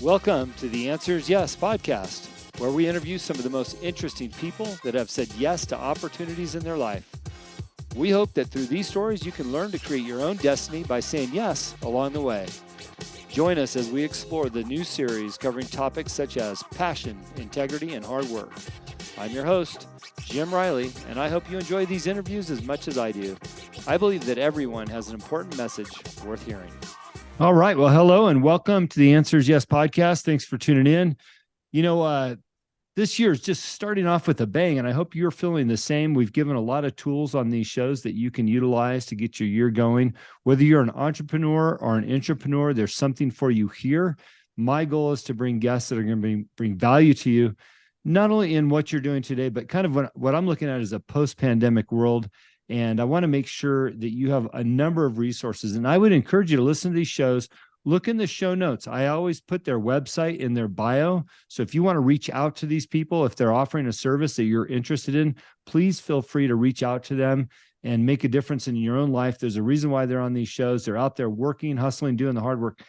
Welcome to the Answers Yes podcast, where we interview some of the most interesting people that have said yes to opportunities in their life. We hope that through these stories, you can learn to create your own destiny by saying yes along the way. Join us as we explore the new series covering topics such as passion, integrity, and hard work. I'm your host, Jim Riley, and I hope you enjoy these interviews as much as I do. I believe that everyone has an important message worth hearing. All right. Well, hello and welcome to the Answers Yes podcast. Thanks for tuning in. This year is just starting off with a bang, and I hope you're feeling the same. We've given a lot of tools on these shows that you can utilize to get your year going. Whether you're an entrepreneur or an intrapreneur, there's something for you here. My goal is to bring guests that are going to bring value to you, not only in what you're doing today, but kind of what I'm looking at is a post-pandemic world. And I want to make sure that you have a number of resources. And I would encourage you to listen to these shows. Look in the show notes. I always put their website in their bio. So if you want to reach out to these people, if they're offering a service that you're interested in, please feel free to reach out to them and make a difference in your own life. There's a reason why they're on these shows. They're out there working, hustling, doing the hard work.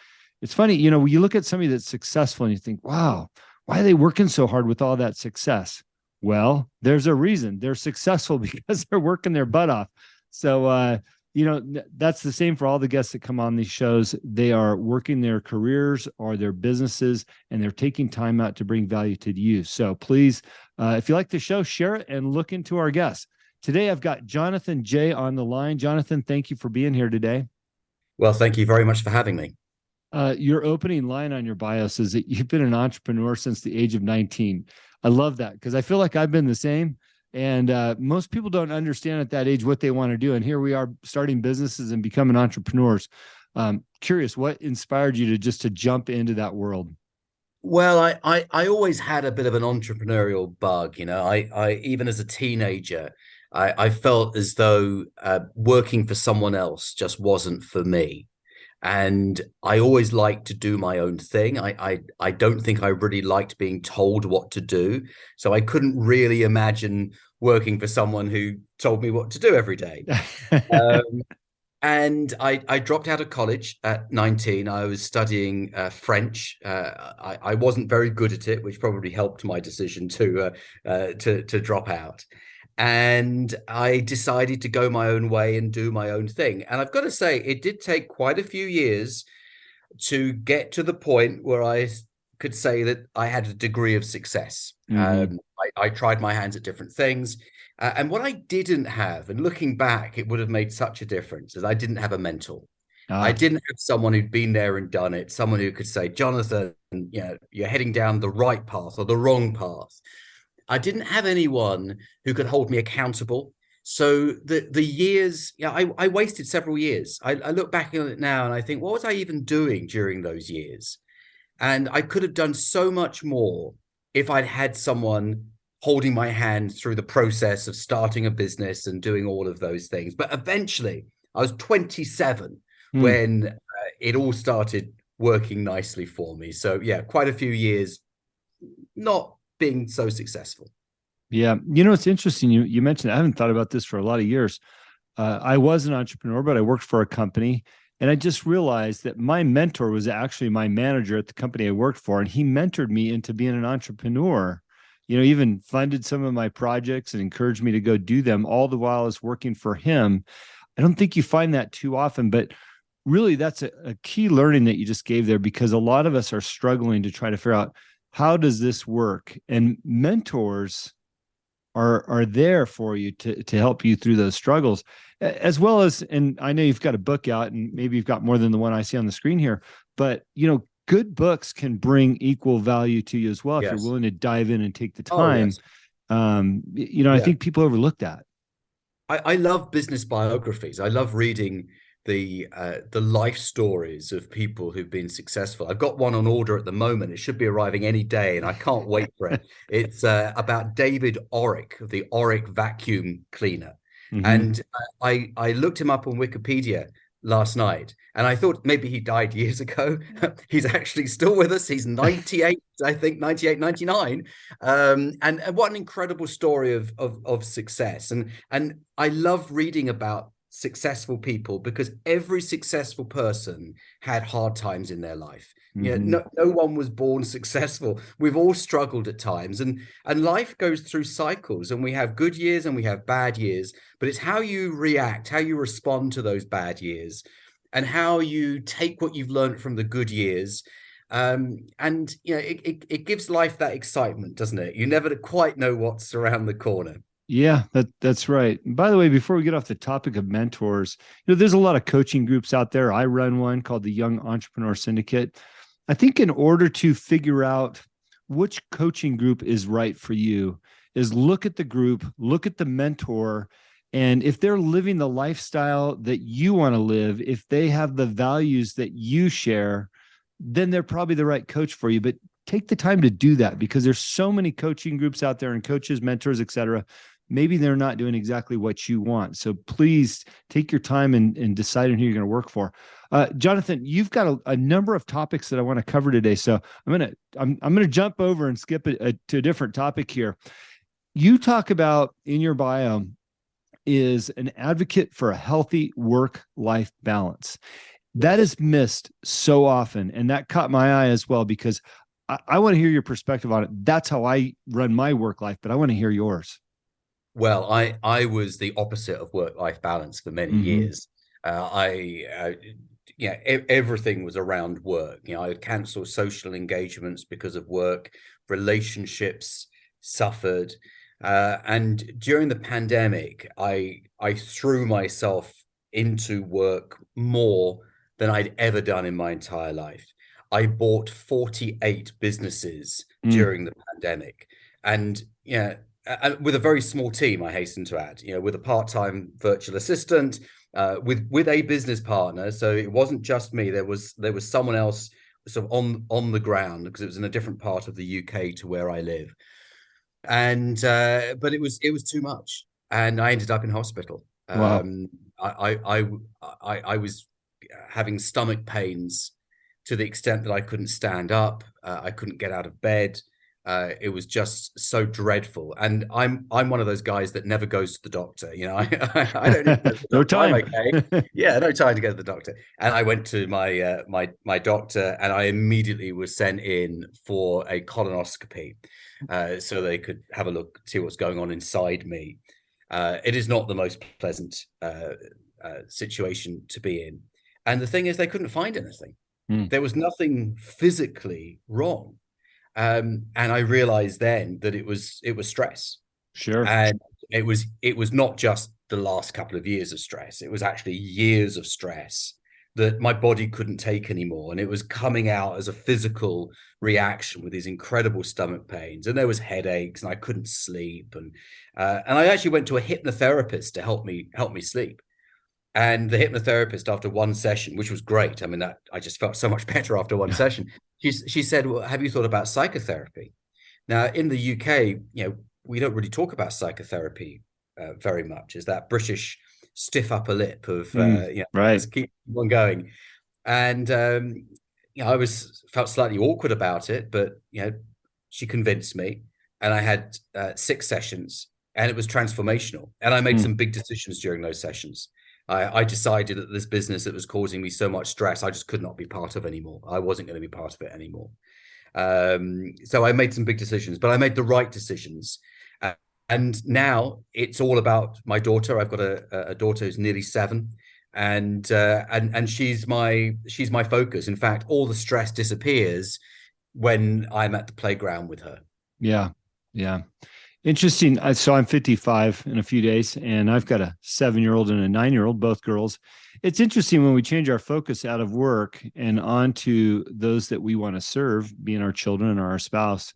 It's funny, when you look at somebody that's successful and you think, wow, why are they working so hard with all that success? Well, there's a reason. They're successful because they're working their butt off. So, that's the same for all the guests that come on these shows. They are working their careers or their businesses, and they're taking time out to bring value to you. So please, if you like the show, share it and look into our guests. Today, I've got Jonathan J. on the line. Jonathan, thank you for being here today. Well, thank you very much for having me. Your opening line on your bio says that you've been an entrepreneur since the age of 19. I love that because I feel like I've been the same. And most people don't understand at that age what they want to do. And here we are starting businesses and becoming entrepreneurs. Curious, what inspired you to jump into that world? Well, I always had a bit of an entrepreneurial bug. I even as a teenager, I felt as though working for someone else just wasn't for me. And I always liked to do my own thing. I don't think I really liked being told what to do. So I couldn't really imagine working for someone who told me what to do every day. And I dropped out of college at 19. I was studying French. I wasn't very good at it, which probably helped my decision to drop out. And I decided to go my own way and do my own thing. And I've got to say, it did take quite a few years to get to the point where I could say that I had a degree of success. Mm-hmm. I tried my hands at different things. And what I didn't have, and looking back, it would have made such a difference, is I didn't have a mentor. I didn't have someone who'd been there and done it, someone who could say, Jonathan, you're heading down the right path or the wrong path. I didn't have anyone who could hold me accountable. So the years, I wasted several years. I look back on it now and I think, what was I even doing during those years? And I could have done so much more if I'd had someone holding my hand through the process of starting a business and doing all of those things. But eventually, I was 27 when it all started working nicely for me. So quite a few years not being so successful. Yeah. It's interesting. You mentioned, I haven't thought about this for a lot of years. I was an entrepreneur, but I worked for a company, and I just realized that my mentor was actually my manager at the company I worked for. And he mentored me into being an entrepreneur, even funded some of my projects and encouraged me to go do them all the while I was working for him. I don't think you find that too often, but really that's a key learning that you just gave there, because a lot of us are struggling to try to figure out, how does this work? And mentors are there for you to help you through those struggles, as well as, and I know you've got a book out and maybe you've got more than the one I see on the screen here, but good books can bring equal value to you as well. Yes. If you're willing to dive in and take the time. Oh, yes. I think people overlook that. I love business biographies. I love reading the life stories of people who've been successful. I've got one on order at the moment. It should be arriving any day, and I can't wait for it. It's about David Orrick, the Orrick vacuum cleaner. Mm-hmm. And I looked him up on Wikipedia last night, and I thought maybe he died years ago. He's actually still with us. He's 98, I think 98, 99. And what an incredible story of success. And I love reading about successful people because every successful person had hard times in their life. Mm-hmm. No one was born successful. We've all struggled at times, and life goes through cycles, and we have good years and we have bad years, but it's how you react, how you respond to those bad years, and how you take what you've learned from the good years. And it gives life that excitement, doesn't it? You never quite know what's around the corner. Yeah, that's right. And by the way, before we get off the topic of mentors, there's a lot of coaching groups out there. I run one called the Young Entrepreneur Syndicate. I think in order to figure out which coaching group is right for you is look at the group, look at the mentor, and if they're living the lifestyle that you want to live, if they have the values that you share, then they're probably the right coach for you. But take the time to do that because there's so many coaching groups out there and coaches, mentors, et cetera. Maybe they're not doing exactly what you want. So please take your time and decide on who you're going to work for. Jonathan, you've got a number of topics that I want to cover today. So I'm gonna jump over and skip to a different topic here. You talk about in your bio is an advocate for a healthy work-life balance. That is missed so often. And that caught my eye as well, because I want to hear your perspective on it. That's how I run my work life, but I want to hear yours. Well, I was the opposite of work-life balance for many years. Everything was around work. I would cancel social engagements because of work. Relationships suffered. And during the pandemic, I threw myself into work more than I'd ever done in my entire life. I bought 48 businesses during the pandemic. And with a very small team, I hasten to add, with a part-time virtual assistant, with a business partner. So it wasn't just me. There was someone else sort of on the ground because it was in a different part of the UK to where I live. And but it was too much, and I ended up in hospital. Wow. I was having stomach pains to the extent that I couldn't stand up. I couldn't get out of bed. It was just so dreadful. And I'm one of those guys that never goes to the doctor. I don't need to go to the No doctor. I'm time. okay. Yeah, no time to go to the doctor. And I went to my doctor, and I immediately was sent in for a colonoscopy, so they could have a look, see what's going on inside me. It is not the most pleasant situation to be in. And the thing is, they couldn't find anything. There was nothing physically wrong. And I realized then that it was stress. Sure. And it was not just the last couple of years of stress. It was actually years of stress that my body couldn't take anymore. And it was coming out as a physical reaction with these incredible stomach pains. And there was headaches, and I couldn't sleep. And I actually went to a hypnotherapist to help me sleep. And the hypnotherapist, after one session, which was great, I mean, I just felt so much better after one session. She said, "Well, have you thought about psychotherapy?" Now, in the UK, we don't really talk about psychotherapy very much. Is that British stiff upper lip of right. let's keep on going. And I felt slightly awkward about it, but she convinced me, and I had 6 sessions, and it was transformational. And I made some big decisions during those sessions. I decided that this business that was causing me so much stress, I just could not be part of anymore. I wasn't going to be part of it anymore. So I made some big decisions, but I made the right decisions. And now it's all about my daughter. I've got a daughter who's nearly 7, and she's my focus. In fact, all the stress disappears when I'm at the playground with her. Yeah. Interesting. So I'm 55 in a few days, and I've got a 7-year-old and a 9-year-old, both girls. It's interesting when we change our focus out of work and onto those that we want to serve, being our children or our spouse,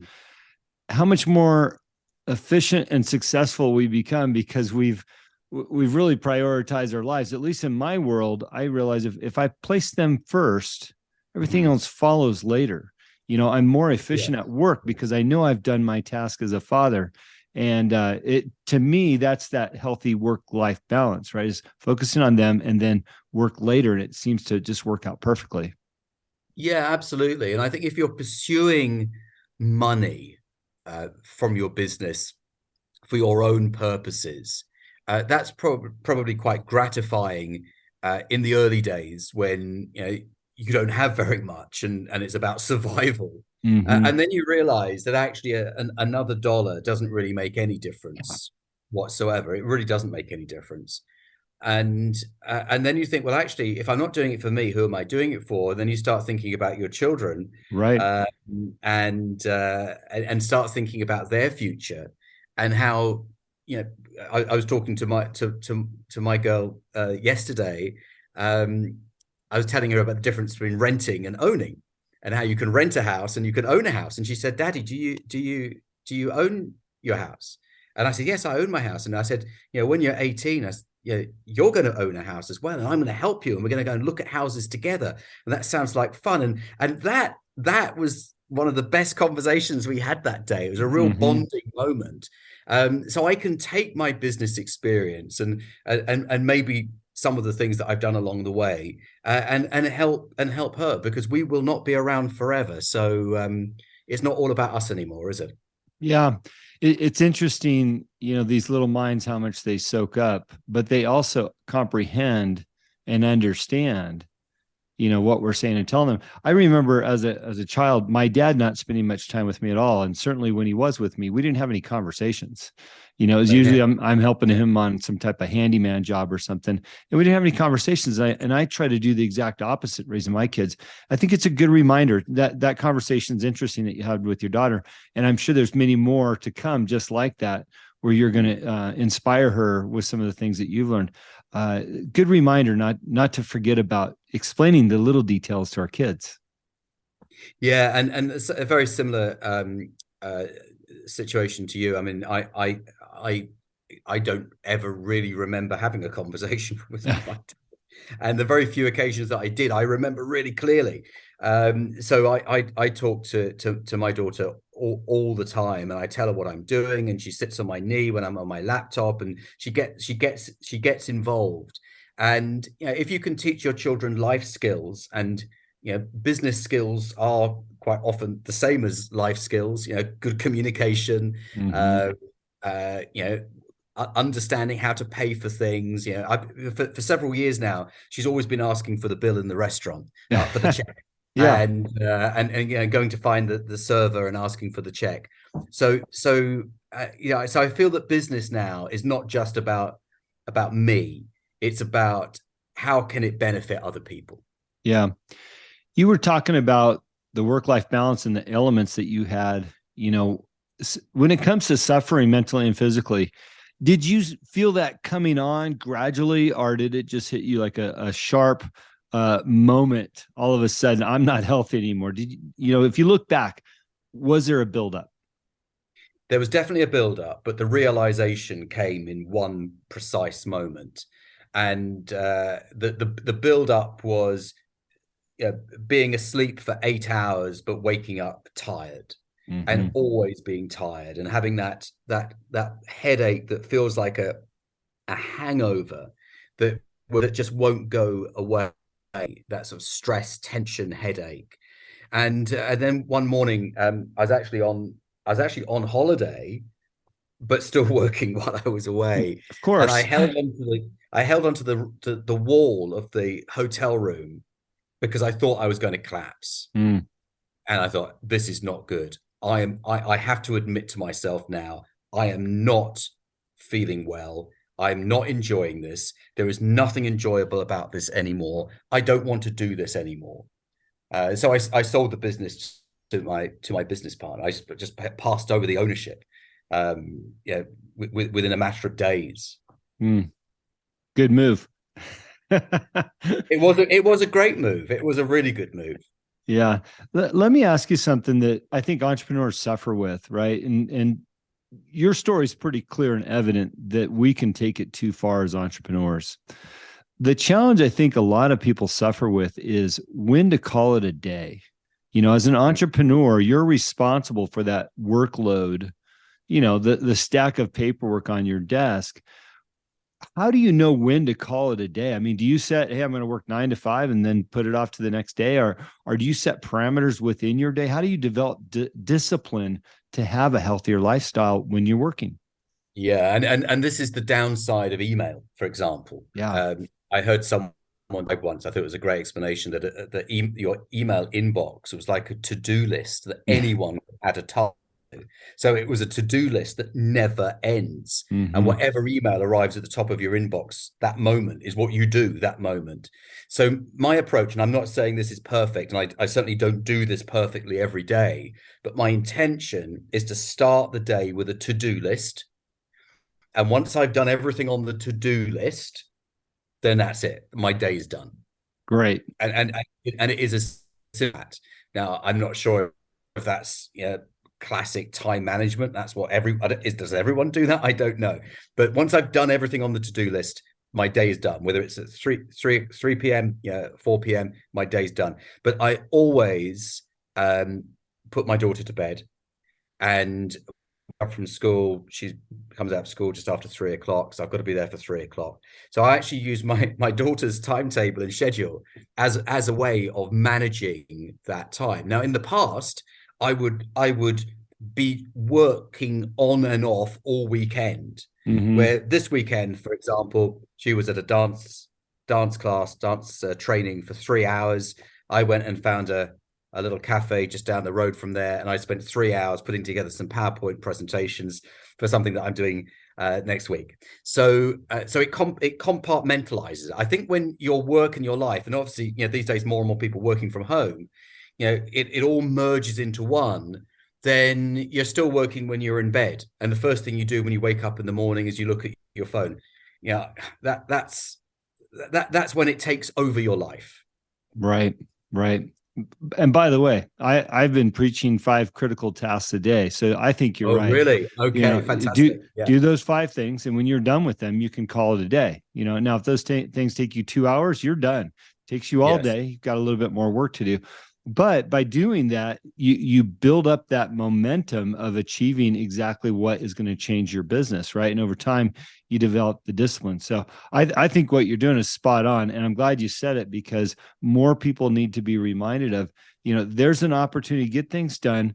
how much more efficient and successful we become because we've really prioritized our lives. At least in my world, I realize if I place them first, everything else follows later. I'm more efficient at work because I know I've done my task as a father. And to me, that's that healthy work-life balance, right? Is focusing on them and then work later. And it seems to just work out perfectly. Yeah, absolutely. And I think if you're pursuing money from your business for your own purposes, that's probably quite gratifying in the early days when you don't have very much and it's about survival. Mm-hmm. And then you realize that actually another dollar doesn't really make any difference whatsoever. It really doesn't make any difference. And then you think, well, actually, if I'm not doing it for me, who am I doing it for? And then you start thinking about your children, Right. uh, and start thinking about their future and how I was talking to my girl yesterday. I was telling her about the difference between renting and owning, and how you can rent a house and you can own a house. And she said, "Daddy, do you own your house?" And I said, "Yes, I own my house." And I said, when you're 18, you're going to own a house as well, and I'm going to help you, and we're going to go and look at houses together. And that sounds like fun. And that was one of the best conversations we had that day. It was a real bonding moment. So I can take my business experience and maybe some of the things that I've done along the way, and help her, because we will not be around forever. So it's not all about us anymore, is it? Yeah. It's interesting, these little minds, how much they soak up, but they also comprehend and understand, what we're saying and telling them. I remember as a child, my dad not spending much time with me at all. And certainly when he was with me, we didn't have any conversations. It was usually I'm helping him on some type of handyman job or something. And we didn't have any conversations. And I try to do the exact opposite raising my kids. I think it's a good reminder that conversation is interesting that you had with your daughter. And I'm sure there's many more to come just like that, where you're going to inspire her with some of the things that you've learned. Good reminder not to forget about explaining the little details to our kids. Yeah, and it's a very similar situation to you. I mean, I don't ever really remember having a conversation with my dad. And the very few occasions that I did, I remember really clearly. So I talk to my daughter all the time, and I tell her what I'm doing, and she sits on my knee when I'm on my laptop, and she gets involved. And if you can teach your children life skills, and business skills are quite often the same as life skills. Good communication, Mm-hmm. uh, you know, understanding how to pay for things. For several years now, she's always been asking for the bill in the restaurant, for the check, Yeah. and going to find the server and asking for the check. So I feel that business now is not just about me. It's about how can it benefit other people. Yeah. You were talking about the work-life balance and the elements that you had, when it comes to suffering mentally and physically. Did you feel that coming on gradually, or did it just hit you like a sharp moment all of a sudden? I'm not healthy anymore. Did if you look back, was there a buildup? There was definitely a build-up, but the realization came in one precise moment. And the build-up was being asleep for 8 hours, but waking up tired, Mm-hmm. and always being tired, and having that headache that feels like a hangover that just won't go away. That sort of stress, tension, headache. And then one morning, I was actually on holiday, but still working while I was away. Of And I course. held onto the wall of the hotel room because I thought I was going to collapse. Mm. And I thought, this is not good. I have to admit to myself now, I am not feeling well. I'm not enjoying this. There is nothing enjoyable about this anymore. I don't want to do this anymore. So I sold the business to my business partner. I just passed over the ownership, within a matter of days. Mm. Good move. It was a great move. It was a really good move. Yeah. Let me ask you something that I think entrepreneurs suffer with, right? And your story is pretty clear and evident that we can take it too far as entrepreneurs. The challenge I think a lot of people suffer with is when to call it a day. As an entrepreneur, you're responsible for that workload, the stack of paperwork on your desk. How do you know when to call it a day? I mean, do you set, hey, I'm going to work 9 to 5 and then put it off to the next day? Or do you set parameters within your day? How do you develop discipline to have a healthier lifestyle when you're working? Yeah, and this is the downside of email, for example. Yeah. I heard someone like once, I thought it was a great explanation that your email inbox was like a to-do list that Yeah. anyone had a task to. So it was a to-do list that never ends. And Hmm. whatever email arrives at the top of your inbox that moment is what you do that moment. So my approach, and I'm not saying this is perfect, and I certainly don't do this perfectly every day, but my intention is to start the day with a to-do list, and once I've done everything on the to-do list, then that's it. My day's done. Great. And it is a that. Now, I'm not sure if that's classic time management. That's what does everyone do that? I don't know. But once I've done everything on the to-do list, my day is done. Whether it's at 3 p.m., 4 p.m., my day's done. But I always put my daughter to bed, and up from school. She comes out of school just after 3 o'clock, so I've got to be there for 3 o'clock. So I actually use my daughter's timetable and schedule as a way of managing that time. Now, in the past, I would be working on and off all weekend. Hmm. Where this weekend, for example, she was at a dance class, dance training for 3 hours. I went and found a little cafe just down the road from there, and I spent 3 hours putting together some PowerPoint presentations for something that I'm doing next week. So it compartmentalizes. I think when your work and your life, and obviously these days more and more people working from home, it all merges into one. Then you're still working when you're in bed, and the first thing you do when you wake up in the morning is you look at your phone. Yeah, that's when it takes over your life. Right. Right. And by the way, I've been preaching 5 critical tasks a day. So I think you're Oh, right. really? Okay, Do fantastic. Yeah. do those 5 things, and when you're done with them, you can call it a day. Now if those things take you 2 hours, you're done. Takes you all Yes. day. You've got a little bit more work to do. But by doing that, you build up that momentum of achieving exactly what is going to change your business, right? And over time, you develop the discipline. So I think what you're doing is spot on, and I'm glad you said it, because more people need to be reminded of, there's an opportunity to get things done.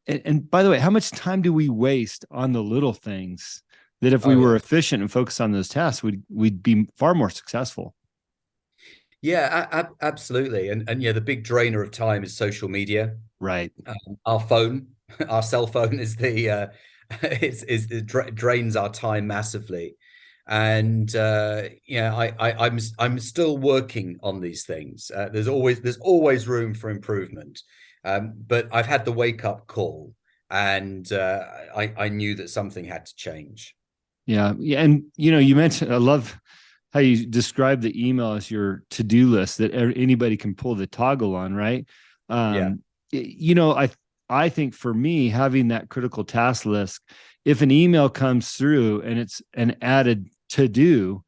And by the way, how much time do we waste on the little things that if we Oh, were yeah. efficient and focused on those tasks, we'd be far more successful? Yeah, absolutely. And yeah, the big drainer of time is social media. Right. Our phone, our cell phone is the drains our time massively. And yeah, I'm still working on these things. There's always room for improvement. But I've had the wake up call, and I knew that something had to change. Yeah. Yeah. And, you mentioned, I love how you describe the email as your to-do list that anybody can pull the toggle on, right? Yeah. Um, I think for me, having that critical task list, if an email comes through and it's an added to do,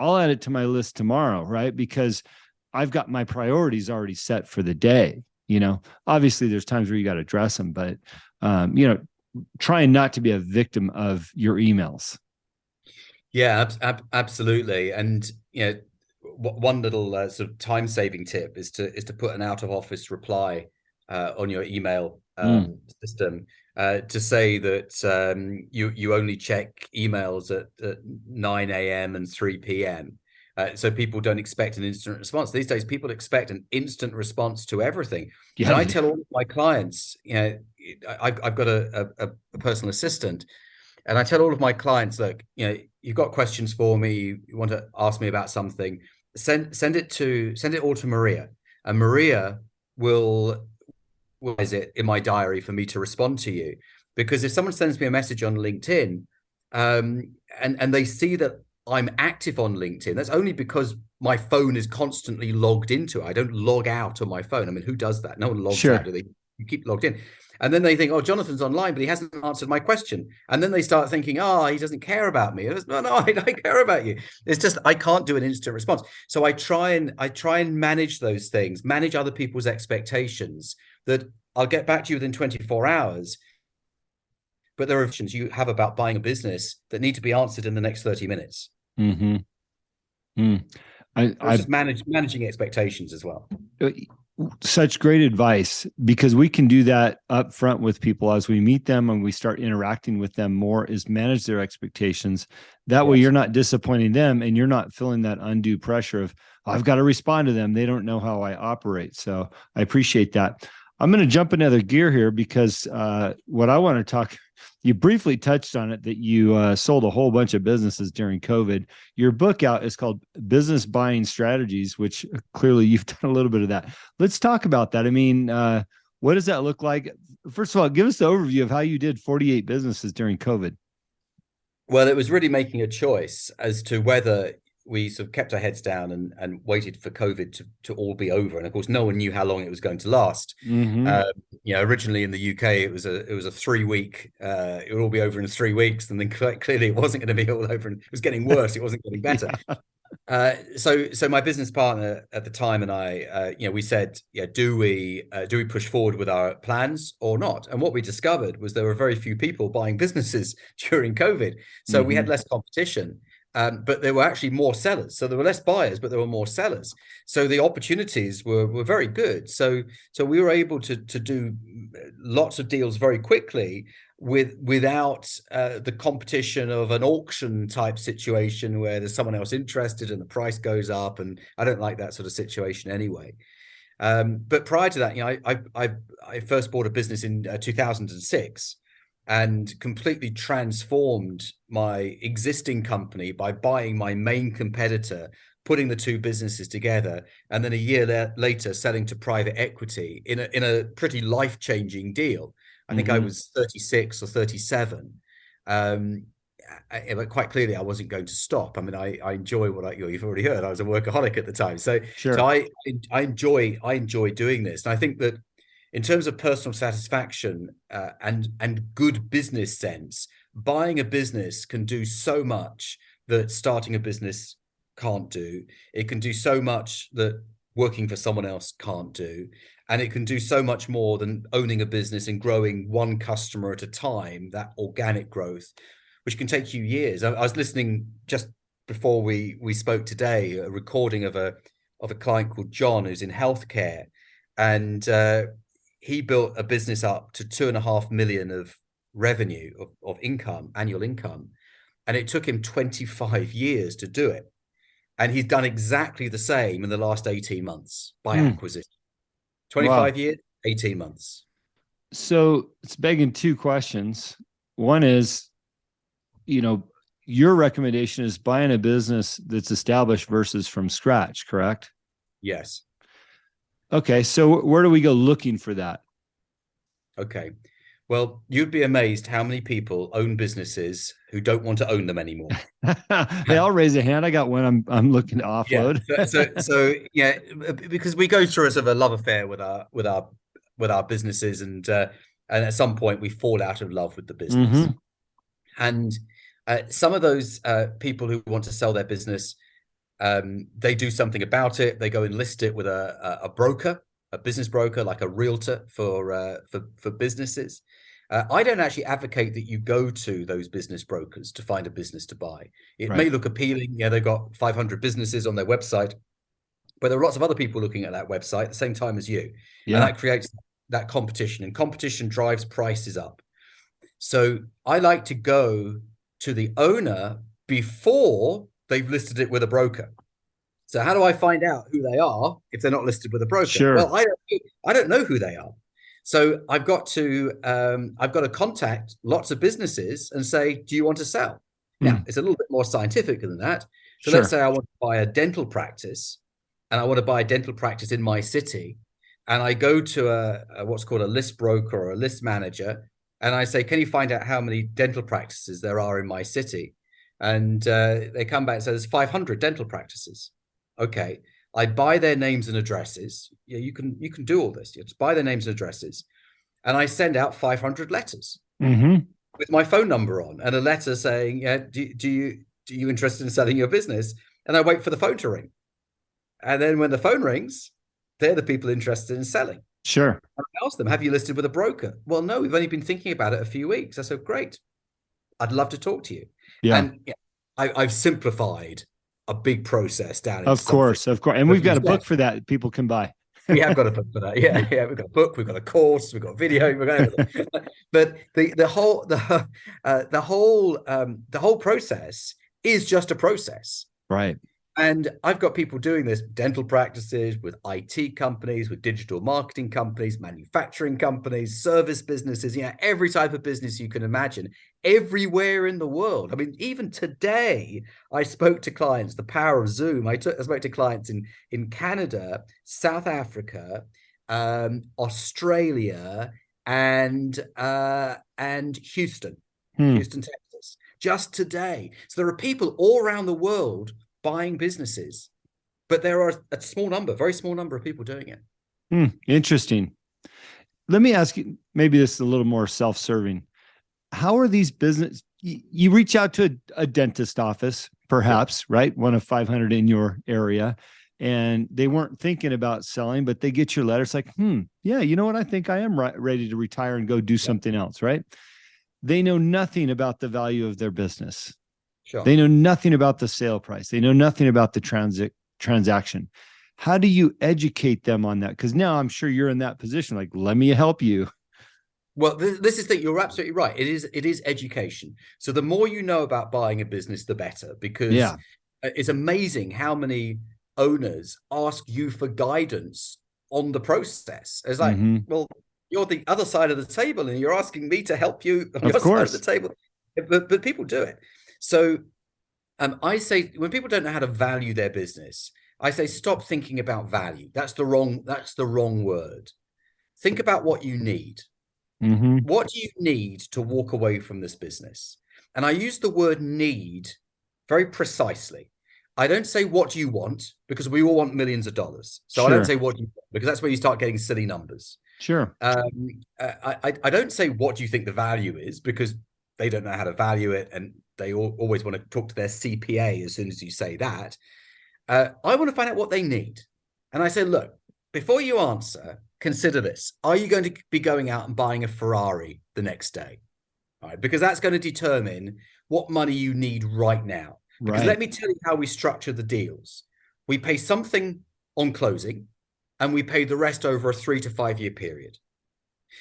I'll add it to my list tomorrow, right? Because I've got my priorities already set for the day. Obviously there's times where you got to address them, but trying not to be a victim of your emails. Yeah, absolutely. And one little sort of time-saving tip is to put an out-of-office reply on your email Mm. system to say that you only check emails at 9 a.m. and 3 p.m. So people don't expect an instant response. These days, people expect an instant response to everything. And Yeah. I tell all of my clients, I've got a personal assistant, and I tell all of my clients, look, you've got questions for me, you want to ask me about something, send it all to Maria, and Maria will is it in my diary for me to respond to you. Because if someone sends me a message on LinkedIn, and they see that I'm active on LinkedIn, that's only because my phone is constantly logged into it. I don't log out on my phone. I mean, who does that? No one logs out, Sure. do they? You keep logged in. And then they think, oh, Jonathan's online, but he hasn't answered my question. And then they start thinking, oh, he doesn't care about me. No, I care about you. It's just I can't do an instant response. So I try and manage those things, manage other people's expectations, that I'll get back to you within 24 hours. But there are questions you have about buying a business that need to be answered in the next 30 minutes. Mm-hmm. Mm. So it's I just managing expectations as well. Such great advice, because we can do that up front with people as we meet them and we start interacting with them more, is manage their expectations. That way Yes. you're not disappointing them and you're not feeling that undue pressure of, "Oh, I've got to respond to them. They don't know how I operate." So I appreciate that. I'm going to jump another gear here because what I want to talk, you briefly touched on it, that you sold a whole bunch of businesses during COVID. Your book out is called Business Buying Strategies, which clearly you've done a little bit of that. Let's talk about that. I mean, what does that look like? First of all, give us the overview of how you did 48 businesses during COVID. Well, it was really making a choice as to whether we sort of kept our heads down and waited for COVID to all be over. And of course, no one knew how long it was going to last. Mm-hmm. Originally in the UK, it was a 3 week. It would all be over in 3 weeks, and then clearly it wasn't going to be all over, and it was getting worse. It wasn't getting better. Yeah. So my business partner at the time and I, we said, yeah, do we push forward with our plans or not? And what we discovered was there were very few people buying businesses during COVID, so we had less competition. But there were actually more sellers. So there were less buyers, but there were more sellers. So the opportunities were very good. So we were able to do lots of deals very quickly without the competition of an auction type situation where there's someone else interested and the price goes up. And I don't like that sort of situation anyway. But prior to that, I first bought a business in 2006. And completely transformed my existing company by buying my main competitor, putting the two businesses together, and then a year later selling to private equity in a pretty life-changing deal. I think I was 36 or 37. But quite clearly, I wasn't going to stop. I mean, I enjoy what you've already heard. I was a workaholic at the time, so Sure. so I enjoy doing this, and I think that in terms of personal satisfaction and good business sense, buying a business can do so much that starting a business can't do. It can do so much that working for someone else can't do. And it can do so much more than owning a business and growing one customer at a time, that organic growth, which can take you years. I was listening just before we spoke today, a recording of a client called John who's in healthcare, and he built a business up to 2.5 million of revenue of income, annual income. And it took him 25 years to do it. And he's done exactly the same in the last 18 months by acquisition. 25 years, 18 months. So it's begging two questions. One is, your recommendation is buying a business that's established versus from scratch, correct? Yes. Okay, so where do we go looking for that? Okay. Well, you'd be amazed how many people own businesses who don't want to own them anymore. Hey, I'll raise a hand. I got one I'm looking to offload. Yeah. Because we go through a sort of a love affair with our businesses, and at some point we fall out of love with the business. And some of those people who want to sell their business, they do something about it. They go and list it with a broker, a business broker, like a realtor for businesses. I don't actually advocate that you go to those business brokers to find a business to buy. It may look appealing. Yeah, they've got 500 businesses on their website, but there are lots of other people looking at that website at the same time as you. Yeah. And that creates that competition, and competition drives prices up. So I like to go to the owner before they've listed it with a broker. So how do I find out who they are if they're not listed with a broker? Sure. Well, I don't know who they are. So I've got to contact lots of businesses and say, do you want to sell? Now, it's a little bit more scientific than that. So let's say I want to buy a dental practice, and I want to buy a dental practice in my city. And I go to a what's called a list broker or a list manager, and I say, can you find out how many dental practices there are in my city? And they come back and say, there's 500 dental practices. Okay, I buy their names and addresses. Yeah, you can do all this. You just buy their names and addresses, and I send out 500 letters with my phone number on, and a letter saying, "Yeah, do you interested in selling your business?" And I wait for the phone to ring, and then when the phone rings, they're the people interested in selling. Sure. I ask them, "Have you listed with a broker?" "Well, no, we've only been thinking about it a few weeks." I said, "Great, I'd love to talk to you." Yeah, and I've simplified a big process down. Of course. And we've got a book for that people can buy. We have got a book for that. Yeah, yeah. We've got a book. We've got a course. We've got video. We've got everything. But the whole process is just a process. Right. And I've got people doing this, dental practices, with IT companies, with digital marketing companies, manufacturing companies, service businesses, every type of business you can imagine, everywhere in the world. I mean, even today, I spoke to clients, the power of Zoom. I spoke to clients in Canada, South Africa, Australia, and Houston, Texas, just today. So there are people all around the world buying businesses, but there are a very small number of people doing it. Interesting. Let me ask you, maybe this is a little more self-serving. How are these you reach out to a dentist office, perhaps, right? One of 500 in your area, and they weren't thinking about selling, but they get your letter. It's like, yeah, you know what? I think I am ready to retire and go do something else, right? They know nothing about the value of their business. Sure. They know nothing about the sale price. They know nothing about the transaction. How do you educate them on that? Because now I'm sure you're in that position. Like, let me help you. Well, this is that you're absolutely right. It is education. So the more you know about buying a business, the better, because it's amazing how many owners ask you for guidance on the process. It's like, well, you're the other side of the table and you're asking me to help you on your side of the table. But people do it. So I say, when people don't know how to value their business, I say, stop thinking about value. That's the wrong word. Think about what you need. What do you need to walk away from this business? And I use the word need very precisely. I don't say what do you want, because we all want millions of dollars. So I don't say what do you want, because that's where you start getting silly numbers. Sure. I don't say what do you think the value is, because they don't know how to value it, and they always want to talk to their CPA as soon as you say that. I want to find out what they need. And I say, look, before you answer, consider this. Are you going to be going out and buying a Ferrari the next day? All right, because that's going to determine what money you need right now. Because let me tell you how we structure the deals. We pay something on closing, and we pay the rest over a 3 to 5 year period.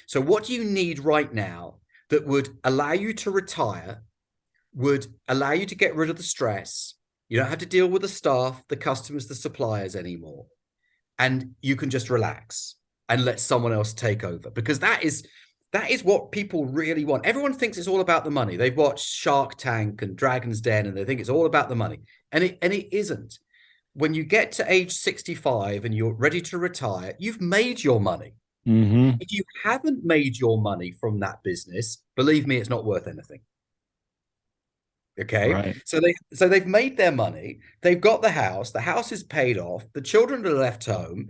So what do you need right now that would allow you to retire, would allow you to get rid of the stress? You don't have to deal with the staff, the customers, the suppliers anymore. And you can just relax and let someone else take over, because that is what people really want. Everyone thinks it's all about the money. They've watched Shark Tank and Dragon's Den, and they think it's all about the money. And it isn't. When you get to age 65 and you're ready to retire, you've made your money. If you haven't made your money from that business, believe me, it's not worth anything. Okay. Right. So they've made their money. They've got the house is paid off. The children are left home.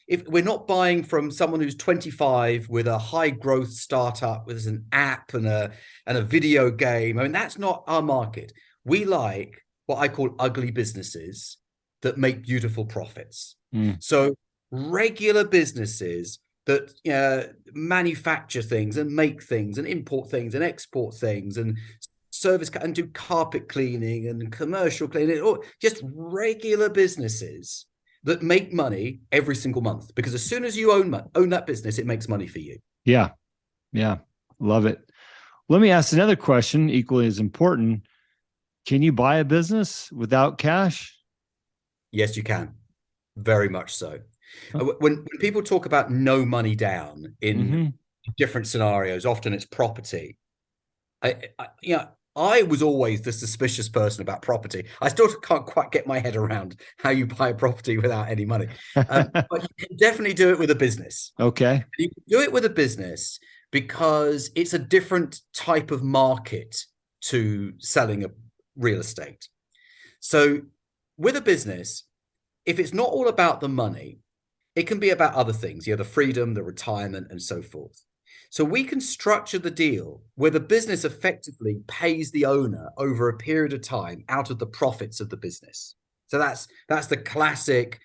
If we're not buying from someone who's 25 with a high growth startup with an app and a video game. I mean, that's not our market. We like what I call ugly businesses that make beautiful profits. So regular businesses that manufacture things and make things and import things and export things and service and do carpet cleaning and commercial cleaning, or just regular businesses that make money every single month. Because as soon as you own that business, it makes money for you. Yeah. Love it. Let me ask another question, equally as important. Can you buy a business without cash? Yes, you can. Very much so. When people talk about no money down in different scenarios, often it's property. I was always the suspicious person about property. I still can't quite get my head around how you buy a property without any money. But you can definitely do it with a business. Okay. You can do it with a business because it's a different type of market to selling a real estate. So with a business, if it's not all about the money, it can be about other things, the freedom, the retirement, and so forth. So we can structure the deal where the business effectively pays the owner over a period of time out of the profits of the business. So that's the classic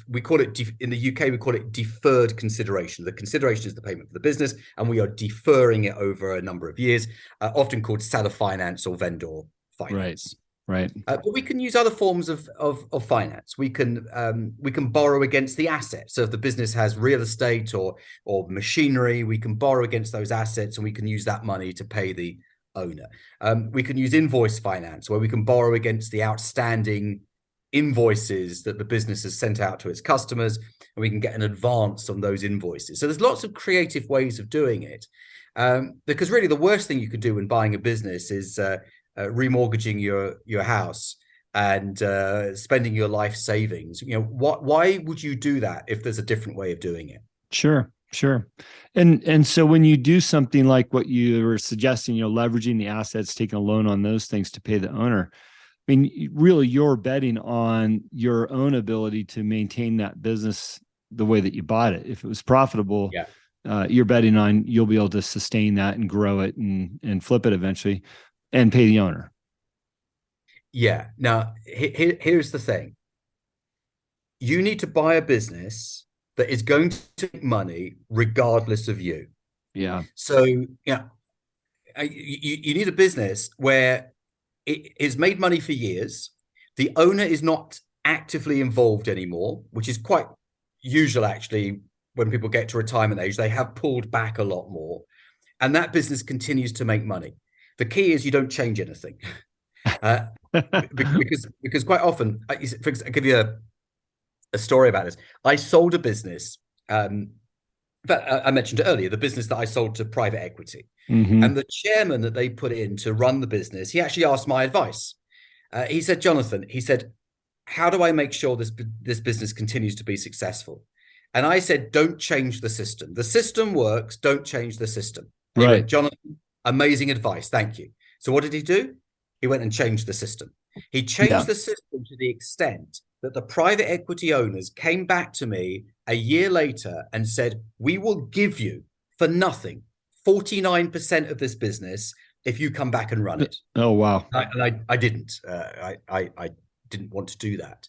we call it in the UK, we call it deferred consideration. The consideration is the payment for the business, and we are deferring it over a number of years, often called seller finance or vendor finance. Right. But we can use other forms of finance. We can borrow against the assets. So if the business has real estate or machinery, we can borrow against those assets, and we can use that money to pay the owner. We can use invoice finance, where we can borrow against the outstanding invoices that the business has sent out to its customers, and we can get an advance on those invoices. So there's lots of creative ways of doing it, because really the worst thing you could do when buying a business is remortgaging your house and spending your life savings. Why would you do that if there's a different way of doing it? Sure. And so when you do something like what you were suggesting, leveraging the assets, taking a loan on those things to pay the owner, I mean, really, you're betting on your own ability to maintain that business the way that you bought it. If it was profitable, you're betting on you'll be able to sustain that and grow it and flip it eventually and pay the owner. Yeah. Now, here's the thing. You need to buy a business that is going to make money regardless of you. Yeah. So, you need a business where it has made money for years. The owner is not actively involved anymore, which is quite usual, actually. When people get to retirement age, they have pulled back a lot more, and that business continues to make money. The key is you don't change anything, because quite often, I'll give you a story about this. I sold a business. In fact, I mentioned it earlier, the business that I sold to private equity. Mm-hmm. And the chairman that they put in to run the business, he actually asked my advice. He said, Jonathan, how do I make sure this business continues to be successful? And I said, don't change the system. The system works. Don't change the system. And he went, Jonathan, amazing advice. Thank you. So what did he do? He went and changed the system. He changed the system to the extent that the private equity owners came back to me a year later and said, we will give you for nothing 49% of this business if you come back and run it. Oh, wow. I didn't. I didn't want to do that.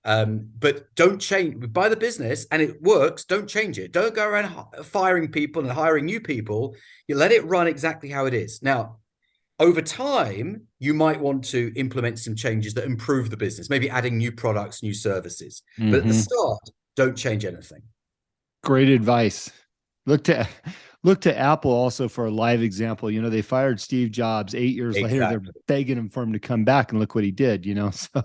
But don't change. Buy the business and it works. Don't change it. Don't go around firing people and hiring new people. You let it run exactly how it is. Now, over time, you might want to implement some changes that improve the business, maybe adding new products, new services. Mm-hmm. But at the start, don't change anything. Great advice. Look to Apple also for a live example. They fired Steve Jobs 8 years later. They're begging him for him to come back, and look what he did. So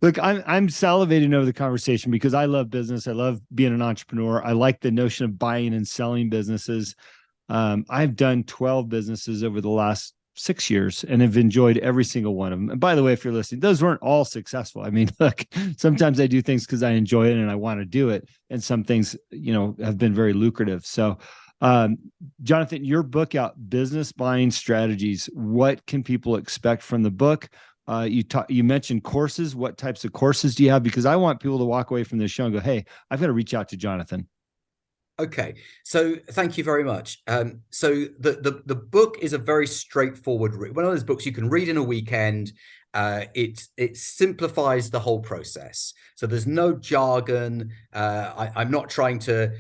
look, I'm salivating over the conversation because I love business. I love being an entrepreneur. I like the notion of buying and selling businesses. I've done 12 businesses over the last 6 years and have enjoyed every single one of them. And by the way, if you're listening, those weren't all successful. I mean, look, sometimes I do things because I enjoy it and I want to do it. And some things, have been very lucrative. So, Jonathan, your book out, Business Buying Strategies, what can people expect from the book? You mentioned courses. What types of courses do you have? Because I want people to walk away from this show and go, hey, I've got to reach out to Jonathan. Okay, so thank you very much. So the book is a very straightforward read. One of those books you can read in a weekend. It simplifies the whole process. So there's no jargon. I'm not trying to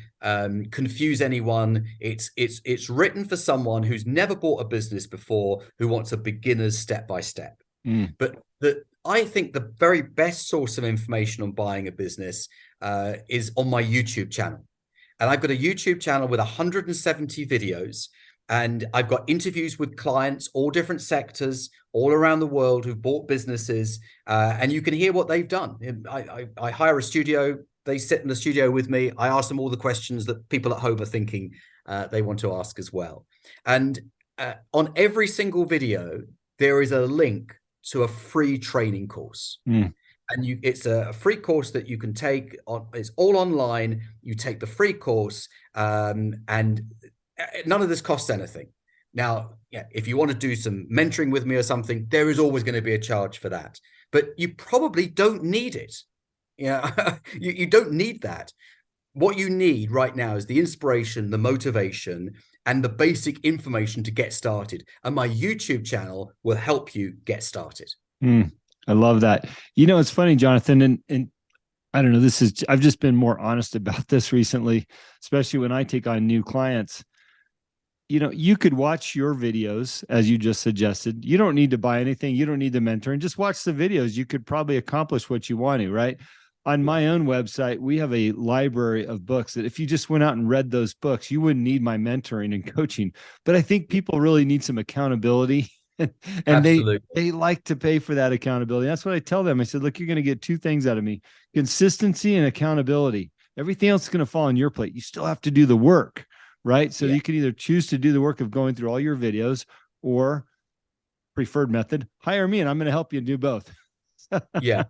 confuse anyone. It's written for someone who's never bought a business before, who wants a beginner's step-by-step. But I think the very best source of information on buying a business is on my YouTube channel. And I've got a YouTube channel with 170 videos, and I've got interviews with clients, all different sectors, all around the world who've bought businesses, and you can hear what they've done. I hire a studio, they sit in the studio with me, I ask them all the questions that people at home are thinking they want to ask as well. And on every single video, there is a link to a free training course. And it's a free course that you can take. It's all online. You take the free course, and none of this costs anything. Now, if you want to do some mentoring with me or something, there is always going to be a charge for that. But you probably don't need it. You don't need that. What you need right now is the inspiration, the motivation, and the basic information to get started. And my YouTube channel will help you get started. I love that. It's funny, Jonathan, and I don't know, I've just been more honest about this recently, especially when I take on new clients. You could watch your videos as you just suggested. You don't need to buy anything. You don't need the mentor, and just watch the videos. You could probably accomplish what you want to, right? On my own website, we have a library of books that if you just went out and read those books, you wouldn't need my mentoring and coaching. But I think people really need some accountability and Absolutely. they like to pay for that accountability. That's what I tell them. I said, look, you're going to get two things out of me: consistency and accountability. Everything else is going to fall on your plate. You still have to do the work, right? So Yeah. you can either choose to do the work of going through all your videos, or preferred method, hire me and I'm going to help you do both. Yeah,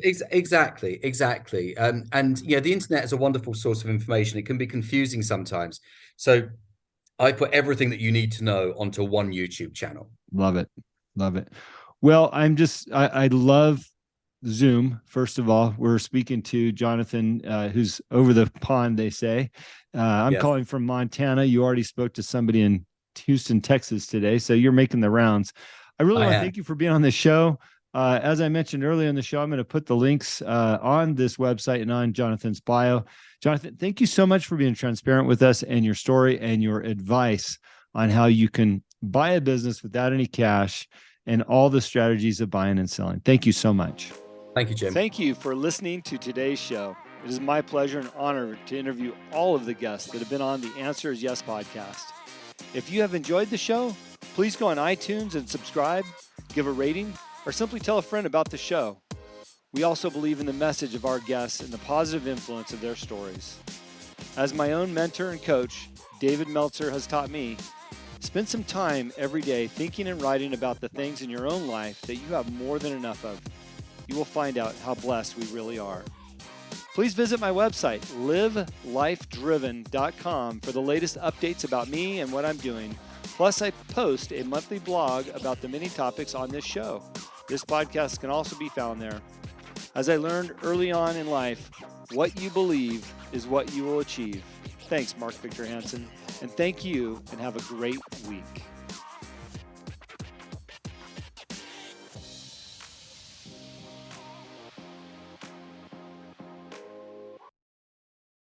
exactly. And yeah, the internet is a wonderful source of information. It can be confusing sometimes. So I put everything that you need to know onto one YouTube channel. Love it. Love it. Well, I love Zoom. First of all, we're speaking to Jonathan, who's over the pond, they say. I'm Yes, calling from Montana. You already spoke to somebody in Houston, Texas today, so you're making the rounds. I really want to thank you for being on this show. As I mentioned earlier in the show, I'm going to put the links on this website and on Jonathan's bio. Jonathan, thank you so much for being transparent with us and your story and your advice on how you can buy a business without any cash and all the strategies of buying and selling. Thank you so much. Thank you, Jim. Thank you for listening to today's show. It is my pleasure and honor to interview all of the guests that have been on the Answer is Yes podcast. If you have enjoyed the show, please go on iTunes and subscribe, give a rating, or simply tell a friend about the show. We also believe in the message of our guests and the positive influence of their stories. As my own mentor and coach, David Meltzer, has taught me, spend some time every day thinking and writing about the things in your own life that you have more than enough of. You will find out how blessed we really are. Please visit my website, livelifedriven.com, for the latest updates about me and what I'm doing. Plus, I post a monthly blog about the many topics on this show. This podcast can also be found there. As I learned early on in life, what you believe is what you will achieve. Thanks, Mark Victor Hansen, and thank you, and have a great week.